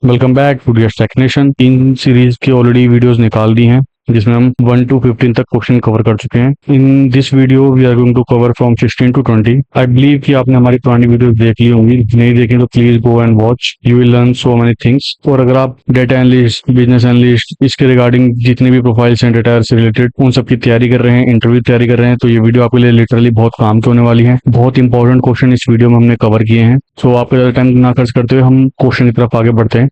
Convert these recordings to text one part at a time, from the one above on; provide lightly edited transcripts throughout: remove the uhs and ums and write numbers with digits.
Welcome back to dear technician. तीन series की already videos निकाल दी हैं जिसमें हम 1 to 15 तक क्वेश्चन कवर कर चुके हैं। In this video we are going to cover from 16 to 20। I believe कि आपने हमारी पुरानी वीडियो देख ली होंगी, नहीं देखी तो please go and watch, you will learn so many things. और अगर आप डेटा एनालिस्ट, बिजनेस एनालिस्ट, इसके रिगार्डिंग जितने भी प्रोफाइल्स हैं डेटा से रिलेटेड, उन सब की तैयारी कर रहे हैं, इंटरव्यू तैयारी कर रहे हैं, तो ये वीडियो आपके लिए लिटरली बहुत काम की होने वाली है। बहुत इंपॉर्टेंट क्वेश्चन इस वीडियो में हमने कवर किए हैं। सो आपका ज़्यादा टाइम ना खर्च करते हुए हम क्वेश्चन की तरफ आगे बढ़ते हैं।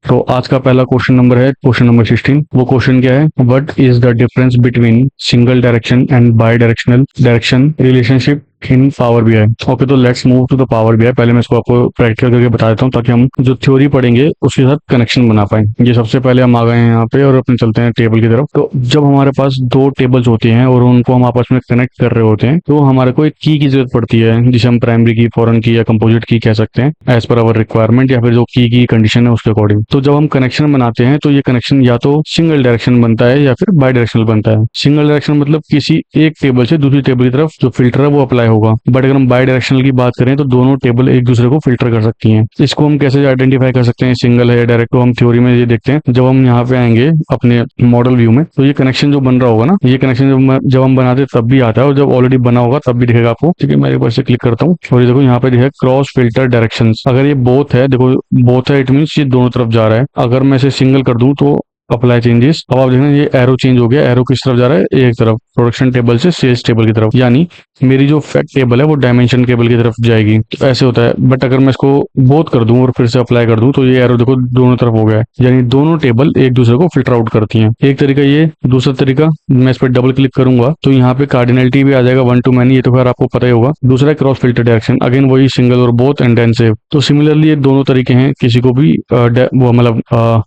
तो आज का पहला क्वेश्चन नंबर है क्वेश्चन नंबर 16। वो क्वेश्चन क्या है, what is the difference between single direction and bidirectional direction relationship in Power BI. Okay, तो let's move to the Power BI. पहले मैं इसको आपको प्रैक्टिकल करके बता देता हूँ ताकि हम जो थ्योरी पढ़ेंगे उसके साथ कनेक्शन बना पाए। ये सबसे पहले हम आ गए हैं यहाँ पे और अपने चलते हैं टेबल की तरफ। तो जब हमारे पास दो टेबल्स होती हैं और उनको हम आपस में कनेक्ट कर रहे होते हैं तो हमारे को एक की जरूरत पड़ती है जिसे हम प्राइमरी की, फॉरेन की या कंपोजिट की कह सकते हैं, एज पर अवर रिक्वायरमेंट या फिर जो की कंडीशन है उसके अकॉर्डिंग। तो जब हम कनेक्शन बनाते हैं तो ये कनेक्शन या तो सिंगल डायरेक्शन बनता है या फिर बाई डायरेक्शनल बनता है। सिंगल डायरेक्शन मतलब किसी एक टेबल से दूसरी टेबल की तरफ जो फिल्टर है वो अप्लाई होगा, बट अगर हम बाई डायरेक्शनल की बात करें तो दोनों टेबल एक दूसरे को फिल्टर कर सकती हैं। इसको हम कैसे आइडेंटिफाई कर सकते हैं सिंगल है या डायरेक्ट, तो हम थ्योरी में ये देखते हैं। जब हम यहाँ पे आएंगे अपने मॉडल व्यू में तो ये कनेक्शन जो बन रहा होगा ना, ये कनेक्शन जब हम बनाते तब भी आता है और जब ऑलरेडी बना होगा तब भी दिखेगा आपको। ठीक है, मैं एक बार से क्लिक करता हूँ और ये देखो यहाँ पे दिखेगा क्रॉस फिल्टर डायरेक्शन। अगर ये बोथ है, देखो बोथ है, इट मीन ये दोनों तरफ जा रहा है। अगर मैं इसे सिंगल कर दूं तो अप्लाई चेंजेस, अब आप देखना ये एरो चेंज हो गया। एरो किस तरफ जा रहा है? एक तरफ, प्रोडक्शन टेबल से सेल्स टेबल की तरफ, यानी मेरी जो फैक्ट टेबल है वो डायमेंशन टेबल की तरफ जाएगी। तो ऐसे होता है। बट अगर मैं इसको बोथ कर दूं और फिर से अप्लाई कर दूं तो ये एरो देखो दोनों तरफ हो गया है, यानी दोनों टेबल एक दूसरे को फिल्टर आउट करती हैं। एक तरीका ये, दूसरा तरीका मैं इस पर डबल क्लिक करूंगा तो यहाँ पे कार्डिनलिटी भी आ जाएगा, 1 to many, ये तो खैर आपको पता ही होगा। दूसरा क्रॉस फिल्टर डायरेक्शन, अगेन वही सिंगल और बोथ एंड देन सेव। तो सिमिलरली ये दोनों तरीके हैं, किसी को भी वो मतलब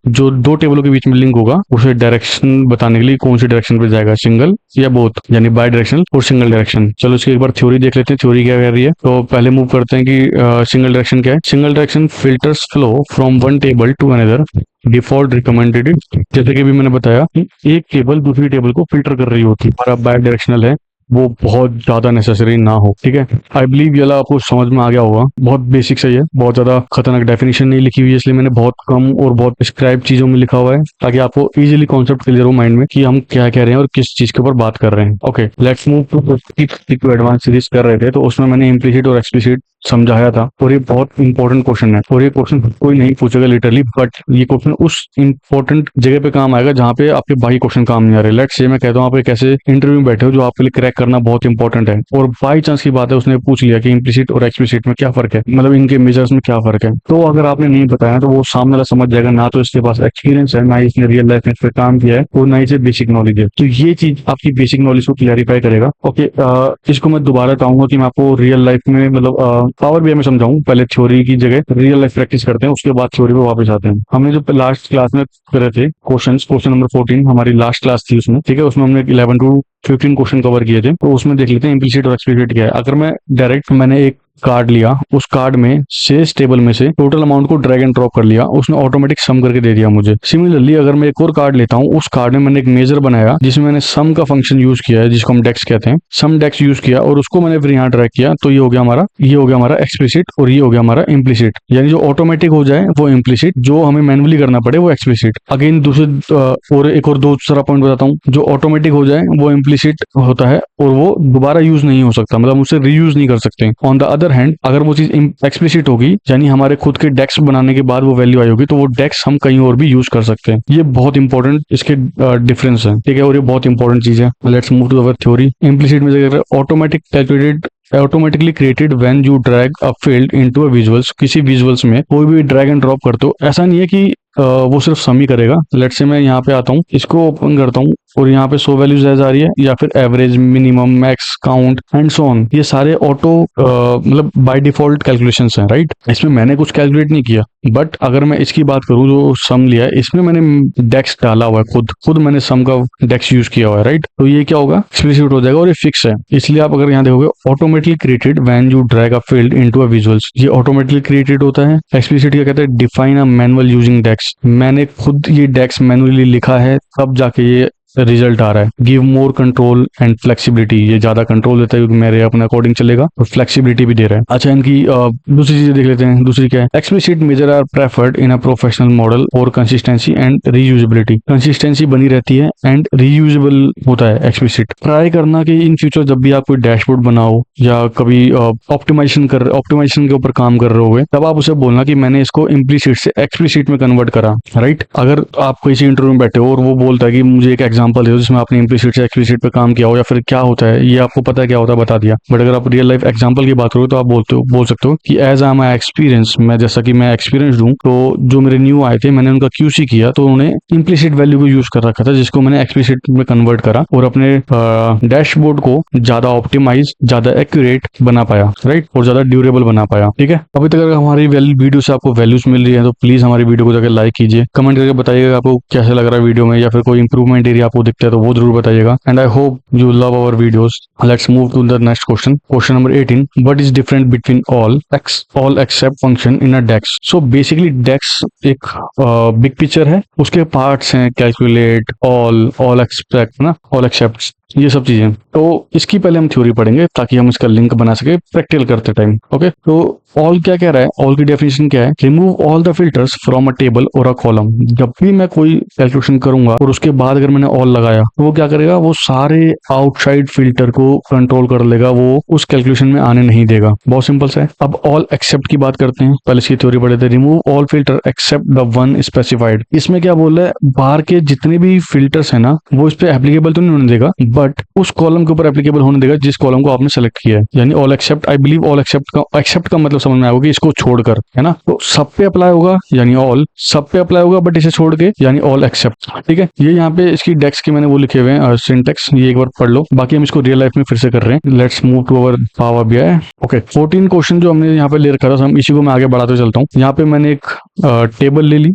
जो दो टेबलों के बीच में लिंक होगा उसे डायरेक्शन बताने के लिए कौन सी डायरेक्शन पे जाएगा, सिंगल या बोथ, यानी बाई डायरेक्शनल और सिंगल डायरेक्शन। चलो इसकी एक बार थ्योरी देख लेते हैं, थ्योरी क्या कह रही है। तो पहले मूव करते हैं कि सिंगल डायरेक्शन क्या है। Single direction filters flow from one table to another default recommended. जैसे कि अभी मैंने बताया कि एक टेबल दूसरी टेबल को फिल्टर कर रही होती है, और अब बाई डायरेक्शनल है वो बहुत ज्यादा नेसेसरी ना हो। ठीक है, आई बिलीव ये आपको समझ में आ गया होगा। बहुत बेसिक सही है, बहुत ज्यादा खतरनाक डेफिनेशन नहीं लिखी हुई है, इसलिए मैंने बहुत कम और बहुत प्रिस्क्राइब चीजों में लिखा हुआ है ताकि आपको इजीली कॉन्सेप्ट क्लियर हो माइंड में कि हम क्या कह रहे हैं और किस चीज के ऊपर बात कर रहे हैं। Okay, let's move to advance series कर रहे थे तो उसमें मैंने इम्प्लीसिट और एक्सप्लिसिट समझाया था, और ये बहुत इंपॉर्टेंट क्वेश्चन है और ये क्वेश्चन कोई नहीं पूछेगा लिटरली, बट ये क्वेश्चन उस इंपॉर्टेंट जगह पे काम आएगा जहाँ पे आपके बाकी क्वेश्चन काम नहीं आ रहे। लेट्स से मैं कहता हूँ आप एक ऐसे इंटरव्यू में बैठे हो जो आपके लिए क्रैक करना बहुत इंपॉर्टेंट है, और बाई चांस की बात है उसने पूछ लिया कि इम्प्लिसिट और एक्सप्लिसिट में क्या फर्क है, मतलब इनके मेजर्स में क्या फर्क है। तो अगर आपने नहीं बताया तो वो सामने वाला समझ जाएगा ना तो इसके पास एक्सपीरियंस है, ना ही इसने रियल लाइफ में इस पर काम किया है, और ना ही इसे बेसिक नॉलेज है। तो ये चीज आपकी बेसिक नॉलेज को क्लियरिफाई करेगा। ओके, इसको मैं दोबारा चाहूंगा कि मैं आपको रियल लाइफ में मतलब पावर बीआई में समझाऊं। पहले थ्योरी की जगह रियल लाइफ प्रैक्टिस करते हैं, उसके बाद थ्योरी पे वापस आते हैं। हमने जो लास्ट क्लास में करे थे क्वेश्चन नंबर 14 हमारी लास्ट क्लास थी उसमें। ठीक है, उसमें हमने 11 to 15 क्वेश्चन कवर किए थे, तो उसमें देख लेते हैं इम्प्लिसिट और एक्सप्लिसिट क्या है। अगर मैं डायरेक्ट मैंने एक कार्ड लिया, उस कार्ड में सेल्स टेबल में से टोटल अमाउंट को ड्रैग एंड ड्रॉप कर लिया, उसने ऑटोमेटिक सम करके दे दिया मुझे। सिमिलरली अगर मैं एक और कार्ड लेता हूँ, उस कार्ड में मैंने एक मेजर बनाया जिसमें मैंने सम का फंक्शन यूज किया है, जिसको हम डेक्स कहते हैं, सम डेक्स यूज किया और उसको मैंने फिर यहाँ ड्रैग किया, तो ये हो गया हमारा एक्सप्लिसिट और ये हो गया हमारा इम्प्लिसिट। यानी जो ऑटोमेटिक हो जाए वो इम्प्लिसिट, जो हमें मैनुअली करना पड़े वो एक्सप्लिसिट। अगेन दूसरे और एक और दूसरा पॉइंट बताता हूँ, जो ऑटोमेटिक हो जाए वो इम्प्लिसिट होता है और वो दोबारा यूज नहीं हो सकता, मतलब उसे रीयूज नहीं कर सकते। ऑन द अदर हैंड अगर वो चीज एक्सप्लिसिट होगी, यानी हमारे खुद के डेक्स बनाने के बाद वो वैल्यू आई होगी, तो वो डेक्स हम कहीं और भी यूज कर सकते हैं। ये बहुत इंपॉर्टेंट इसके डिफरेंस है। ठीक है, और ये बहुत इंपॉर्टेंट चीज है। Let's move to our theory. Implicit में automatically created when you drag a field into a visuals. किसी विजुअल्स में कोई भी ड्रैग एंड ड्रॉप करते हो, ऐसा नहीं है कि वो सिर्फ सम ही करेगा। लेट्स से मैं यहाँ पे आता हूँ, इसको ओपन करता हूँ और यहाँ पे 100 वैल्यूज आ रही है, या फिर average, minimum, max, count and so on. ये सारे ऑटो मतलब बाय डिफॉल्ट कैलकुलेशंस हैं, राइट। इसमें मैंने कुछ कैलकुलेट नहीं किया। बट अगर मैं इसकी बात करूँ जो सम लिया है, इसमें मैंने डेक्स डाला हुआ है, खुद मैंने सम का डेक्स यूज किया हुआ है, राइट। तो ये क्या होगा, एक्सप्लिसिट हो जाएगा और ये फिक्स है। इसलिए आप अगर यहाँ देखोगे automatically created when you drag a field into a visuals, ये ऑटोमेटिकली क्रिएटेड होता है। एक्सप्लिसिट क्या कहते हैं, डिफाइन अ मैनुअल यूजिंग डेक्स। मैंने खुद ये डेक्स मैनुअली लिखा है, तब जाके ये रिजल्ट आ रहा है। Give more control and flexibility, ये ज्यादा कंट्रोल देता है क्योंकि मेरे अपने अकॉर्डिंग चलेगा, और फ्लेक्सिबिलिटी भी दे रहा है। अच्छा, इनकी दूसरी चीजें देख लेते हैं। दूसरी क्या है? Explicit measure are preferred in a professional model और कंसिस्टेंसी एंड रीयूजेबिलिटी, कंसिस्टेंसी बनी रहती है एंड रीयूजेबल होता है एक्सप्लिसिट। ट्राई करना कि इन फ्यूचर जब भी आप कोई डैशबोर्ड बनाओ या कभी ऑप्टिमाइजेशन के ऊपर काम कर रहे हो, तब आप उसे बोलना कि मैंने इसको इम्प्लीसिट से एक्सप्लिसिट में कन्वर्ट करा, राइट। अगर आप किसी इंटरव्यू में बैठे हो और वो बोलता है कि मुझे एक एग्जांपल दो जिसमें आपने इम्प्लीसिट से एक्सप्लिसिट पे काम किया हो, या फिर क्या होता है ये आपको पता है क्या होता है बता दिया, बट अगर आप रियल लाइफ एग्जांपल की बात करो तो आप बोल सकते हो कि एज आई माई एक्सपीरियंस, मैं जैसा कि मैं एक्सपीरियंस हूँ, तो जो मेरे न्यू आए थे मैंने उनका क्यूसी किया तो उन्होंने इम्प्लीसिट वैल्यू को यूज कर रखा था जिसको मैंने एक्सप्लिसिट में कन्वर्ट करा और अपने डैशबोर्ड को ज्यादा ऑप्टिमाइज, ज्यादा एक्यूरेट बना पाया, राइट, और ज्यादा ड्यूरेबल बना पाया। ठीक है, अभी तक अगर हमारी वीडियो से आपको वैल्यूज मिल रही है तो प्लीज हमारी वीडियो को जाकर लाइक कीजिए, कमेंट करके बताइएगा आपको कैसा लग रहा है वीडियो में, या फिर कोई इंप्रूवमेंट एरिया आपको दिखता है तो वो जरूर बताइएगा। And I hope you love our videos. Let's move to the next question. Question number 18, what is different between all except function in a DAX. So basically DAX एक बिग पिक्चर है, उसके पार्ट्स हैं calculate, all expect ना, all except, ये सब चीजें। तो इसकी पहले हम थ्योरी पढ़ेंगे ताकि हम इसका लिंक बना सके प्रैक्टिकल करते टाइम। ओके, तो ऑल क्या कह रहा है? ऑल की डेफिनेशन क्या है? Remove all the filters from a table और अ कॉलम। जब भी मैं कोई कैलकुलेशन करूंगा और उसके बाद अगर मैंने ऑल लगाया तो वो क्या करेगा? वो सारे आउटसाइड फिल्टर को कंट्रोल कर लेगा, वो उस कैलकुलेशन में आने नहीं देगा। बहुत सिंपल सा है। अब ऑल एक्सेप्ट की बात करते हैं, पहले इसकी थ्योरी पढ़े थे। Remove all filter except the one specified. इसमें क्या बोल रहा है? बाहर के जितने भी फिल्टर्स है ना वो इस पे एप्लीकेबल तो नहीं होने देगा, बट उस कॉलम के ऊपर एप्लीकेबल होने देगा जिस कॉलम को आपने सेलेक्ट किया है। यानी all except, I believe all except का मतलब समझ में आएगा कि इसको छोड़कर, है ना, तो सब पे अप्लाई होगा यानी ऑल, सब पे अप्लाई होगा बट इसे छोड़ के यानी ऑल एक्सेप्ट। ठीक है, ये यहाँ पे इसकी डेक्स के मैंने वो लिखे हुए हैं सिंटेक्स, ये एक बार पढ़ लो, बाकी हम इसको रियल लाइफ में फिर से कर रहे हैं। Let's move to our power BI. Okay, 14 question जो हमने यहाँ पे ले रखा था, हम इसी को मैं आगे बढ़ाते चलता हूँ। यहाँ पे मैंने एक टेबल ले ली,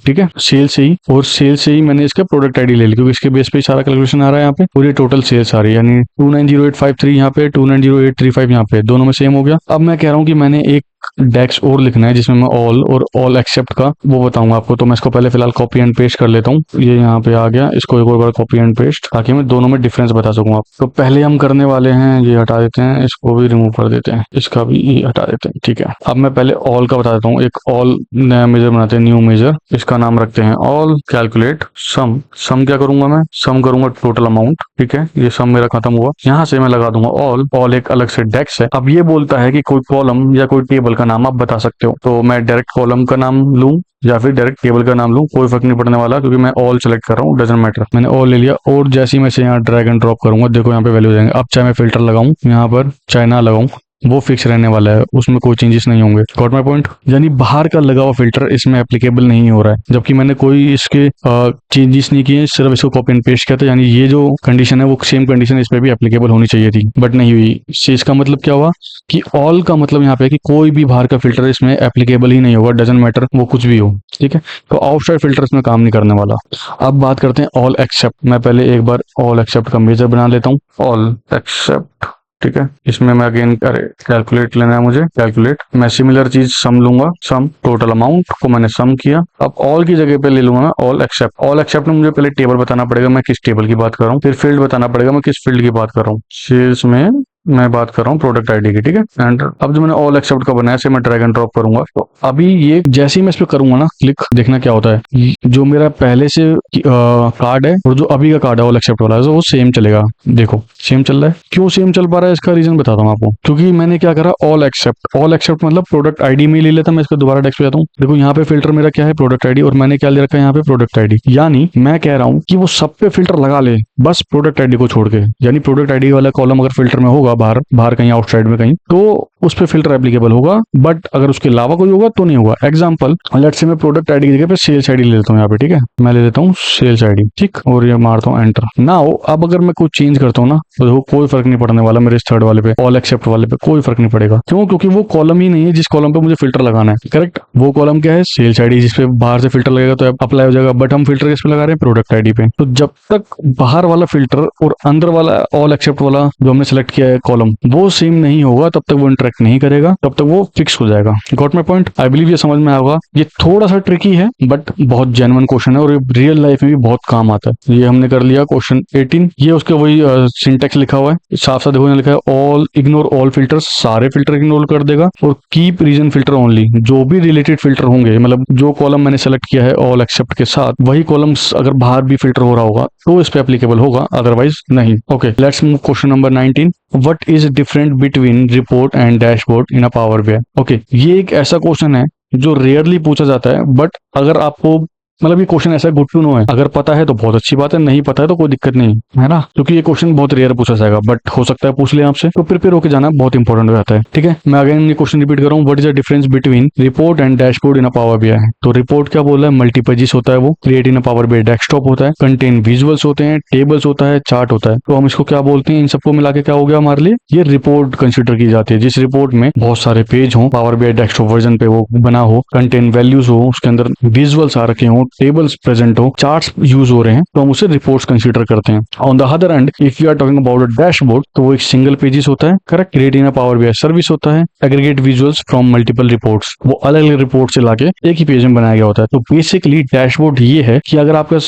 ठीक है, सेल से ही, और सेल से ही मैंने इसका प्रोडक्ट आईडी ले ली क्योंकि इसके बेस पे सारा कैलकुलेशन आ रहा है यहाँ पे, और ये टोटल सेल्स आ रही है, यानी 290853 यहाँ पे, 290835 यहाँ पे, दोनों में सेम हो गया। अब मैं कह रहा हूँ कि मैंने एक डेक्स और लिखना है जिसमें मैं ऑल और ऑल एक्सेप्ट का वो बताऊंगा आपको, तो मैं इसको पहले फिलहाल कॉपी एंड पेस्ट कर लेता हूँ। ये यहाँ पे आ गया, इसको एक और बार कॉपी एंड पेस्ट ताकि मैं दोनों में डिफरेंस बता सकूँ आप। तो पहले हम करने वाले हैं, ये हटा देते हैं, इसको भी रिमूव कर देते हैं, इसका भी ये हटा देते हैं। ठीक है, अब मैं पहले ऑल का बता देता हूँ। एक ऑल नया मेजर बनाते हैं, न्यू मेजर, इसका नाम रखते हैं ऑल कैलकुलेट सम। सम क्या करूंगा मैं? सम करूंगा टोटल अमाउंट। ठीक है, ये सम मेरा खत्म हुआ, यहाँ से मैं लगा दूंगा ऑल। ऑल एक अलग से डेक्स है। अब ये बोलता है कि कोई कॉलम या कोई टेबल का नाम आप बता सकते हो, तो मैं डायरेक्ट कॉलम का नाम लूं या फिर डायरेक्ट टेबल का नाम लूं, कोई फर्क नहीं पड़ने वाला क्योंकि मैं ऑल सेलेक्ट कर रहा हूँ, डजंट मैटर। मैंने ऑल ले लिया और जैसे ही मैं यहाँ ड्रैग एंड ड्रॉप करूंगा, देखो यहाँ पे वैल्यू हो जाएंगे। अब चाहे मैं फिल्टर लगाऊं यहाँ पर, चाहे ना लगाऊं, वो फिक्स रहने वाला है, उसमें कोई चेंजेस नहीं होंगे। Got my point? यानी बाहर का लगा हुआ फिल्टर इसमें एप्लीकेबल नहीं हो रहा है, जबकि मैंने कोई इसके चेंजेस नहीं किए, सिर्फ इसको कॉपी एंड पेस्ट किया था। यानी ये जो कंडीशन है वो सेम कंडीशन इस पे भी एप्लीकेबल होनी चाहिए थी, बट नहीं हुई। इसका मतलब क्या हुआ कि ऑल का मतलब यहाँ पे कि कोई भी बाहर का फिल्टर इसमें एप्लीकेबल ही नहीं होगा, डजंट मैटर वो कुछ भी हो। ठीक है, तो आउटसाइड फिल्टर इसमें काम नहीं करने वाला। अब बात करते हैं ऑल एक्सेप्ट। मैं पहले एक बार ऑल एक्सेप्ट का मेजर बना लेता हूँ, ऑल एक्सेप्ट। ठीक है, इसमें मैं अगेन कैलकुलेट लेना है मुझे, कैलकुलेट। मैं सिमिलर चीज सम लूंगा, सम टोटल अमाउंट को मैंने सम किया। अब ऑल की जगह पे ले लूंगा मैं ऑल एक्सेप्ट। ऑल एक्सेप्ट में मुझे पहले टेबल बताना पड़ेगा मैं किस टेबल की बात कर रहा हूँ, फिर फील्ड बताना पड़ेगा मैं किस फील्ड की बात कर रहा हूँ। सेल्स में मैं बात कर रहा हूँ प्रोडक्ट आईडी की। ठीक है, एंड अब जो मैंने ऑल एक्सेप्ट का बनाया, से मैं ड्रैग एंड ड्रॉप करूंगा। तो अभी ये जैसे ही मैं इस पे करूंगा ना क्लिक, देखना क्या होता है। जो मेरा पहले से कार्ड है और जो अभी का कार्ड है ऑल एक्सेप्ट वाला, वो सेम चलेगा। देखो सेम चल रहा है। क्यों सेम चल पा रहा है इसका रीजन बताता हूँ आपको। क्योंकि मैंने क्या करा, ऑल एक्सेप्ट। ऑल एक्सेप्ट मतलब प्रोडक्ट आईडी में ले लेता, मैं इसको दोबारा डेस्क पे जाता हूँ। देखो यहाँ पे फिल्टर मेरा क्या है, प्रोडक्ट आईडी, और मैंने क्या ले रखा है यहाँ पे, प्रोडक्ट आईडी। यानी मैं कह रहा हूँ कि वो सब पे फिल्टर लगा ले, बस प्रोडक्ट आईडी को छोड़ के। यानी प्रोडक्ट आईडी वाला कॉलम अगर फिल्टर में होगा बाहर कहीं आउटसाइड में कहीं, तो उस पे फिल्टर एप्लीकेबल होगा, बट अगर उसके अलावा कोई होगा तो नहीं होगा। एग्जांपल, लेट्स से मैं प्रोडक्ट आईडी की जगह पे सेल्स आईडी ले लेता हूँ यहाँ पे। ठीक है, मैं ले लेता हूँ सेल्स आईडी। ठीक, और ये मारता हूँ एंटर। नाउ अब अगर मैं कुछ चेंज करता हूँ ना, तो देखो कोई फर्क नहीं पड़ने वाला मेरे इस थर्ड वाले पे, ऑल एक्सेप्ट वाले पे कोई फर्क नहीं पड़ेगा। क्यों? क्योंकि वो कॉलम ही नहीं है जिस कॉलम पे मुझे फिल्टर लगाना है। करेक्ट, वो कॉलम क्या है, सेल्स आईडी, जिसपे बाहर से फिल्टर लगेगा तो अप्लाई हो जाएगा, बट हम फिल्टर किस पे लगा रहे हैं, प्रोडक्ट आईडी पे। तो जब तक बाहर वाला फिल्टर और अंदर वाला ऑल एक्सेप्ट वाला जो हमने सेलेक्ट किया है कॉलम वो सेम नहीं होगा तब तक वो इंटरेक्ट नहीं करेगा, तब तक वो फिक्स हो जाएगा। Got my point? I believe ये समझ में आएगा। ये थोड़ा सा ट्रिकी है बट बहुत जेन्युइन क्वेश्चन है और ये रियल लाइफ में भी बहुत काम आता है। ये हमने कर लिया क्वेश्चन 18। ये उसके वही सिंटेक्स लिखा हुआ है, साफ साफ देखो, लिखा है ऑल इग्नोर ऑल फिल्टर्स, सारे फिल्टर इग्नोर कर देगा, और कीप रीजन फिल्टर ओनली, जो भी रिलेटेड फिल्टर होंगे, मतलब जो कॉलम मैंने सेलेक्ट किया है ऑल एक्सेप्ट के साथ, वही कॉलम्स अगर बाहर भी फिल्टर हो रहा होगा तो इस पे एप्लीकेबल होगा, अदरवाइज नहीं। Okay, let's move question number 19। What is different between report and dashboard in a power BI? Okay, ये एक ऐसा क्वेश्चन है जो रेयरली पूछा जाता है, बट अगर आपको मतलब ये क्वेश्चन ऐसा गुड टू नो है, अगर पता है तो बहुत अच्छी बात है, नहीं पता है तो कोई दिक्कत नहीं है ना, क्योंकि ये क्वेश्चन बहुत रेयर पूछा जाएगा, बट हो सकता है पूछ ले आपसे, तो प्रिपेयर होकर जाना बहुत इंपॉर्टेंट हो जाता है। ठीक है, मैं अगेन ये क्वेश्चन रिपीट कर रहा हूँ। What is the difference between report and dashboard in a power BI? तो रिपोर्ट क्या बोला है, मल्टीपेजेस होता है, वो create in a power BI desktop होता है, कंटेन विजुअल्स होते हैं, टेबल्स होता है, चार्ट होता है। तो हम इसको क्या बोलते हैं, इन सबको मिला के क्या हो गया हमारे लिए, ये रिपोर्ट कंसिडर की जाती है, जिस रिपोर्ट में बहुत सारे पेज हो, पावर बीआई डेस्कटॉप वर्जन पे वो बना हो, कंटेन वैल्यूज हो, उसके अंदर विजुअल्स आ रखे हो, टेबल्स प्रेजेंट हो, चार्ट्स यूज हो रहे हैं, तो हम उसे रिपोर्ट्स कंसीडर करते हैं। On the other end if you are talking about a dashboard, तो वो एक सिंगल पेजेस होता है, correct, create in a power BI service होता है, aggregate visuals from multiple reports, वो अलग अलग रिपोर्ट से लाके एक ही पेज में बनाया गया होता है। तो बेसिकली डैशबोर्ड ये है कि अगर आपका,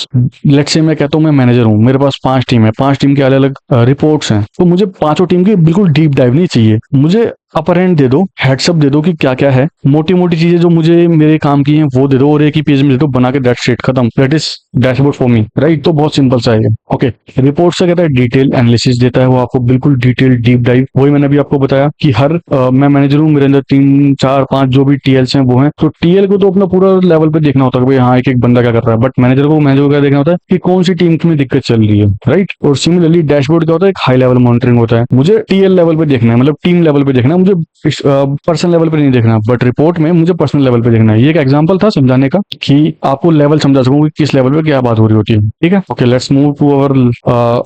लेट्स से मैं कहता हूँ मैं मैनेजर हूँ, मेरे पास 5 टीम है, 5 टीम के अलग अलग रिपोर्ट्स हैं, तो मुझे पांचों टीम की बिल्कुल डीप डाइव नहीं चाहिए, मुझे अपर एंड दे दो, हेडसअप दे दो कि क्या क्या है, मोटी मोटी चीजें जो मुझे मेरे काम की हैं वो दे दो, और एक ही पेज में दे दो बना के, दैट्स इट, खत्म, that is dashboard for me, right. तो बहुत सिंपल सा है। ओके, रिपोर्ट से कहता है डिटेल एनालिसिस देता है वो आपको, बिल्कुल डिटेल डीप डाइव, वही मैंने अभी आपको बताया कि हर मैं मैनेजर हूँ, मेरे अंदर 3 4 5 जो भी टीएल्स हैं वो हैं, तो टीएल को तो अपना पूरा लेवल पे देखना होता है कि भाई हाँ एक एक बंदा क्या कर रहा है, बट मैनेजर को क्या देखना होता है कि कौन सी टीम में दिक्कत चल रही है, राइट। और सिमिलरली डैशबोर्ड क्या होता है, एक हाई लेवल मॉनिटरिंग होता है, मुझे टीएल लेवल पे देखना है, मतलब टीम लेवल पे देखना है, मुझे पर्सनल लेवल पे नहीं देखना, बट रिपोर्ट में मुझे पर्सनल लेवल पे देखना है। ये एक एग्जांपल था समझाने का कि आपको लेवल समझा सकूं कि किस लेवल पे क्या बात हो रही होती है। ठीक है, okay, let's move to our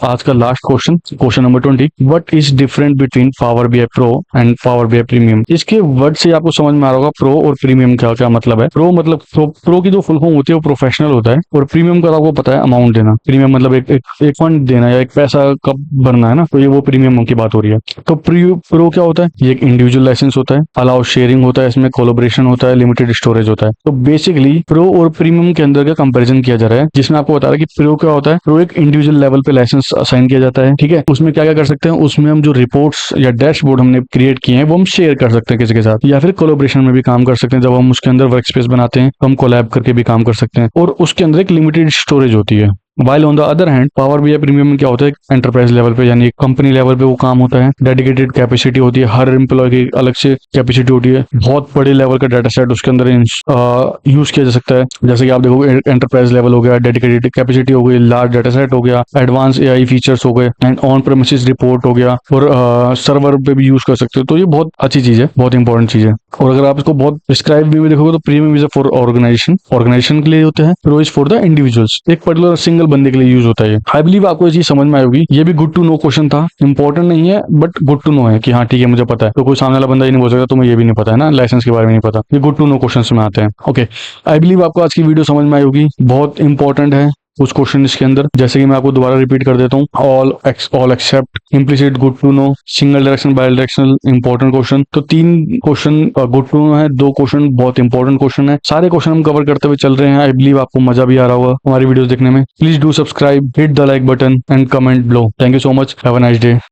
आज का last question, question number 20। What is different between power BI pro and power BI premium? इसके वर्ड से आपको समझ में आ रहा होगा प्रो और प्रीमियम क्या क्या मतलब है। प्रो मतलब प्रो की जो फुल फॉर्म होती है वो प्रोफेशनल होता है, और प्रीमियम का आपको पता है अमाउंट देना, प्रीमियम मतलब एक फंड देना या एक पैसा कब भरना है ना, तो ये वो प्रीमियम की बात हो रही है। तो प्रो क्या होता है, ये एक इंडिविजुअल लाइसेंस होता है, अलाउ शेयरिंग होता है, इसमें कोलैबोरेशन होता है, लिमिटेड स्टोरेज होता है। तो बेसिकली प्रो और प्रीमियम के अंदर का कंपैरिजन किया जा रहा है, जिसमें आपको बता रहा है कि प्रो क्या होता है, प्रो एक इंडिविजुअल लेवल पे लाइसेंस असाइन किया जाता है। ठीक है, उसमें क्या क्या कर सकते हैं, उसमें हम जो रिपोर्ट्स या डैशबोर्ड हमने क्रिएट किए हैं वो हम शेयर कर सकते हैं किसी के साथ, या फिर कोलैबोरेशन में भी काम कर सकते हैं, जब हम उसके अंदर वर्क स्पेस बनाते हैं तो हम कोलैब करके भी काम कर सकते हैं, और उसके अंदर एक लिमिटेड स्टोरेज होती है। While on the other hand power BI premium में क्या होता है, एंटरप्राइज लेवल पे यानी कंपनी लेवल पे वो काम होता है, डेडिकेटेड कैपेसिटी होती है, हर एम्प्लॉय की अलग से कैपेसिटी होती है, बहुत बड़े लेवल का डाटा सेट उसके अंदर यूज किया जा सकता है। जैसे कि आप देखोगे एंटरप्राइज लेवल हो गया, डेडिकेटेड कैपेसिटी हो गई, लार्ज डाटा सेट हो गया, एडवांस एआई फीचर्स हो गए, एंड ऑन प्रेमिसेस रिपोर्ट हो गया, और सर्वर पे भी यूज कर सकते हो। तो ये बहुत अच्छी चीज है, बहुत इंपॉर्टेंट चीज है। और अगर आप इसको बहुत डिस्क्राइब भी देखोगे तो प्रीमियम इज फॉर ऑर्गेनाइजेशन के लिए होता है, pro is for the individuals, एक पर्टिकुलर सिंगल बंदे के लिए यूज होता है। आई बिलीव आपको ये चीज समझ में आएगी। ये भी गुड टू नो क्वेश्चन था, इंपॉर्टेंट नहीं है बट गुड टू नो है कि हाँ ठीक है मुझे पता है, तो कोई सामने वाला बंदा ही नहीं बोल सकता तुम्हें ये भी नहीं पता है ना, लाइसेंस के बारे में नहीं पता। ये गुड टू नो क्वेश्चन में आते हैं। ओके, आई बिलीव आपको आज की वीडियो समझ में आई होगी, बहुत इंपॉर्टेंट है कुछ क्वेश्चन इसके अंदर, जैसे कि मैं आपको दोबारा रिपीट कर देता हूँ, all except, implicit, good to know, single direction, bidirectional, important question. तो 3 क्वेश्चन गुड टू नो है, 2 क्वेश्चन बहुत इंपॉर्टेंट क्वेश्चन है, सारे क्वेश्चन हम कवर करते हुए चल रहे हैं। आई बिलीव आपको मजा भी आ रहा होगा हमारी वीडियोस देखने में। Please do subscribe, hit the like button and comment below. Thank you so much, have a nice day.